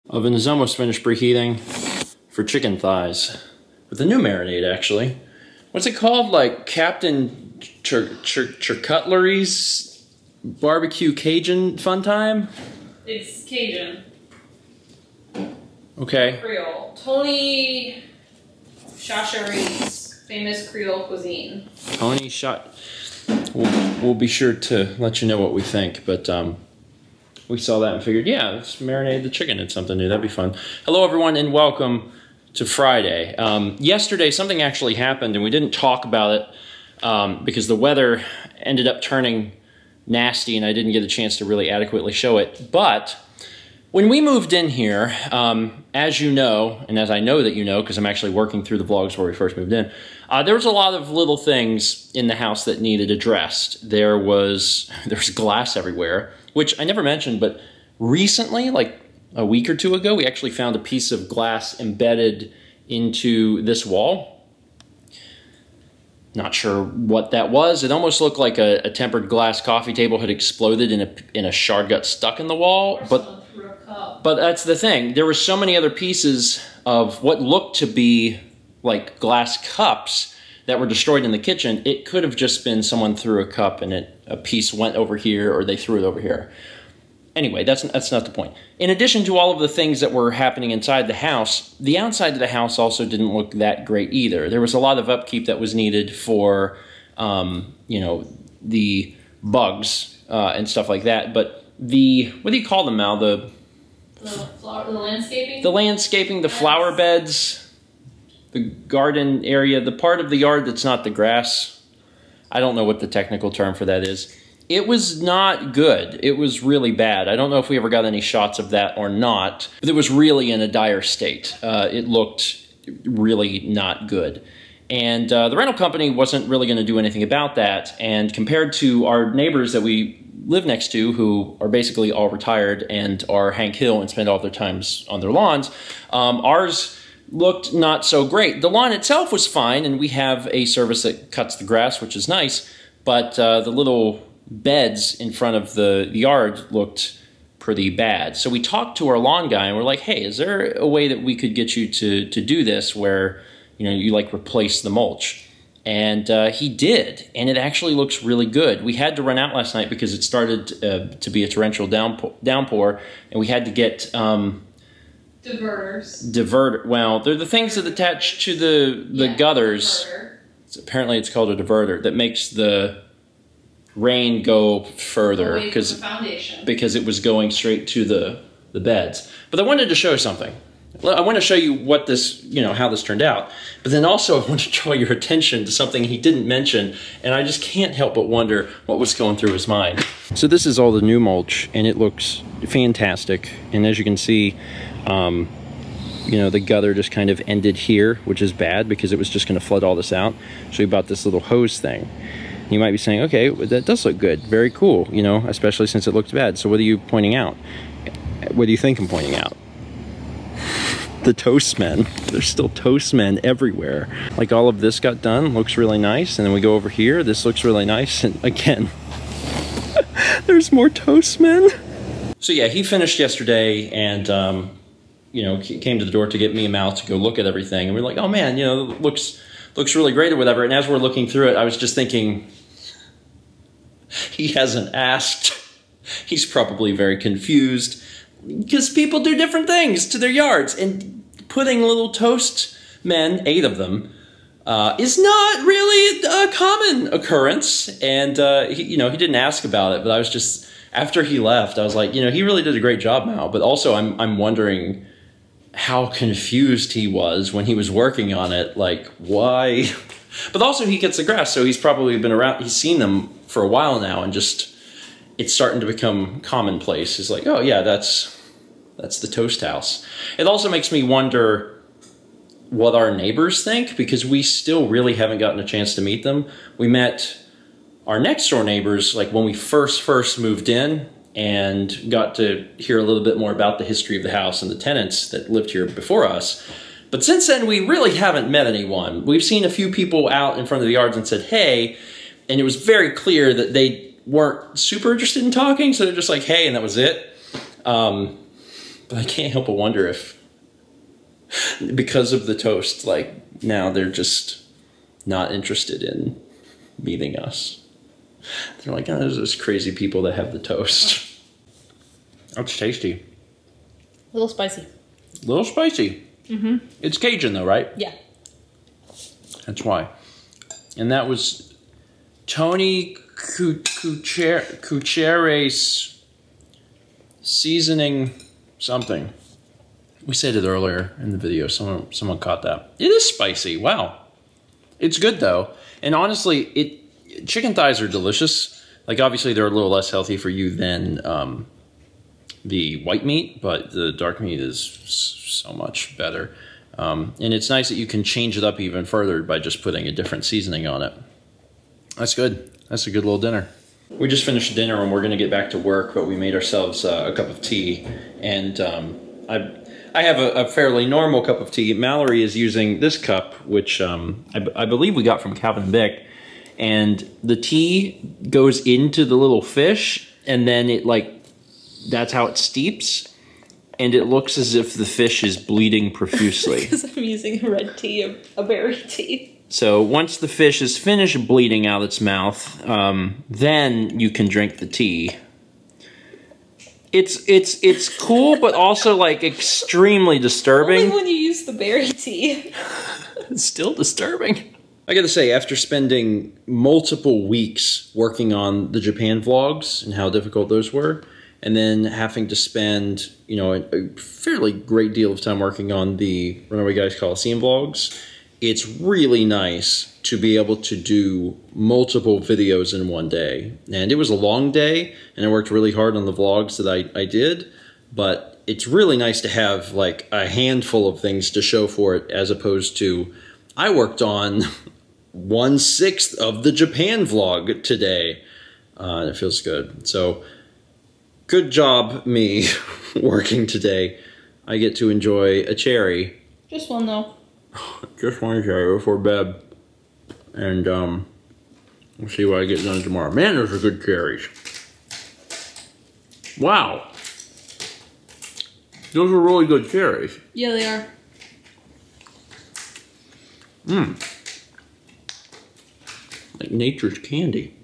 Oven is almost finished preheating for chicken thighs. With a new marinade, actually. What's it called? Like Captain Charcuteries Barbecue Cajun Fun Time? It's Cajun. Okay. Creole. Tony Chachere's famous Creole cuisine. Tony Shot. We'll be sure to let you know what we think, but we saw that and figured, yeah, let's marinate the chicken in something new. That'd be fun. Hello, everyone, and welcome to Friday. Yesterday, something actually happened, and we didn't talk about it because the weather ended up turning nasty, and I didn't get a chance to really adequately show it. But when we moved in here, as you know, and as I know that you know, because I'm actually working through the vlogs where we first moved in, there was a lot of little things in the house that needed addressed. There was glass everywhere, which I never mentioned, but recently, like a week or two ago, we actually found a piece of glass embedded into this wall. Not sure what that was. It almost looked like a tempered glass coffee table had exploded and a shard got stuck in the wall. But that's the thing. There were so many other pieces of what looked to be like glass cups that were destroyed in the kitchen. It could have just been someone threw a cup and a piece went over here, or they threw it over here. Anyway, that's not the point. In addition to all of the things that were happening inside the house, the outside of the house also didn't look that great either. There was a lot of upkeep that was needed for, you know, the bugs and stuff like that. But what do you call them, Mal? The landscaping? The landscaping, the flower beds, the garden area, the part of the yard that's not the grass. I don't know what the technical term for that is. It was not good. It was really bad. I don't know if we ever got any shots of that or not, but it was really in a dire state. It looked really not good. And the rental company wasn't really going to do anything about that. And compared to our neighbors that we live next to, who are basically all retired and are Hank Hill and spend all their times on their lawns, ours looked not so great. The lawn itself was fine, and we have a service that cuts the grass, which is nice, but the little beds in front of the yard looked pretty bad. So we talked to our lawn guy, and we're like, hey, is there a way that we could get you to do this where, you know, you like replace the mulch? And he did, and it actually looks really good. We had to run out last night because it started to be a torrential downpour, and we had to get diverter. Well, they're the things that attach to the gutters. Apparently, it's called a diverter that makes the rain go further because it was going straight to the beds. But I wanted to show something. I want to show you what this, you know, how this turned out. But then also I want to draw your attention to something he didn't mention, and I just can't help but wonder what was going through his mind. So this is all the new mulch, and it looks fantastic. And as you can see, you know, the gutter just kind of ended here, which is bad because it was just going to flood all this out. So we bought this little hose thing. You might be saying, okay, that does look good. Very cool, you know, especially since it looked bad. So what are you pointing out? What do you think I'm pointing out? The toast men. There's still toast men everywhere. Like all of this got done, looks really nice. And then we go over here, this looks really nice. And again, there's more toast men. So yeah, he finished yesterday and, you know, came to the door to get me and Mal to go look at everything. And we're like, oh man, you know, it looks really great or whatever. And as we're looking through it, I was just thinking, he hasn't asked. He's probably very confused because people do different things to their yards. And putting little toast men, 8 of them, is not really a common occurrence. And, he didn't ask about it, but I was just, after he left, I was like, you know, he really did a great job now. But also I'm wondering how confused he was when he was working on it. Like, why? But also he gets the grass, so he's probably been around, he's seen them for a while now, and just, it's starting to become commonplace. He's like, oh yeah, that's the toast house. It also makes me wonder what our neighbors think, because we still really haven't gotten a chance to meet them. We met our next door neighbors like when we first moved in, and got to hear a little bit more about the history of the house and the tenants that lived here before us. But since then, we really haven't met anyone. We've seen a few people out in front of the yards and said, hey, and it was very clear that they weren't super interested in talking, so they're just like, hey, and that was it. But I can't help but wonder if, because of the toast, like, now they're just not interested in meeting us. They're like, oh, there's those crazy people that have the toast. That's tasty. A little spicy. A little spicy. Mm-hmm. It's Cajun though, right? Yeah. That's why. And that was Tony Cuccere's seasoning something. We said it earlier in the video. Someone caught that. It is spicy. Wow. It's good though. And honestly, chicken thighs are delicious. Like obviously they're a little less healthy for you than the white meat, but the dark meat is so much better. And it's nice that you can change it up even further by just putting a different seasoning on it. That's good. That's a good little dinner. We just finished dinner and we're going to get back to work, but we made ourselves a cup of tea. And I have a fairly normal cup of tea. Mallory is using this cup, which I believe we got from Calvin and Bick. And the tea goes into the little fish, and then it that's how it steeps. And it looks as if the fish is bleeding profusely. Because I'm using a red tea, a berry tea. So once the fish is finished bleeding out its mouth, then you can drink the tea. It's cool, but also like extremely disturbing. Only when you use the berry tea. It's still disturbing. I gotta say, after spending multiple weeks working on the Japan vlogs and how difficult those were, and then having to spend, a fairly great deal of time working on the Runaway Guys Coliseum vlogs, it's really nice to be able to do multiple videos in one day. And it was a long day, and I worked really hard on the vlogs that I did, but it's really nice to have like a handful of things to show for it, as opposed to, I worked on 1/6 of the Japan vlog today. And it feels good. So, good job, me, working today. I get to enjoy a cherry. Just one, though. Just one cherry before bed. And, we'll see what I get done tomorrow. Man, those are good cherries. Wow. Those are really good cherries. Yeah, they are. Mmm. Like nature's candy.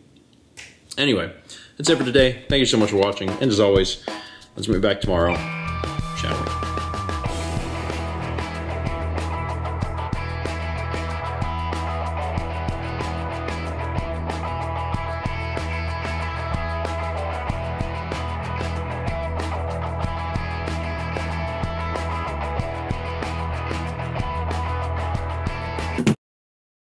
Anyway, that's it for today. Thank you so much for watching. And as always, let's meet back tomorrow, shall we?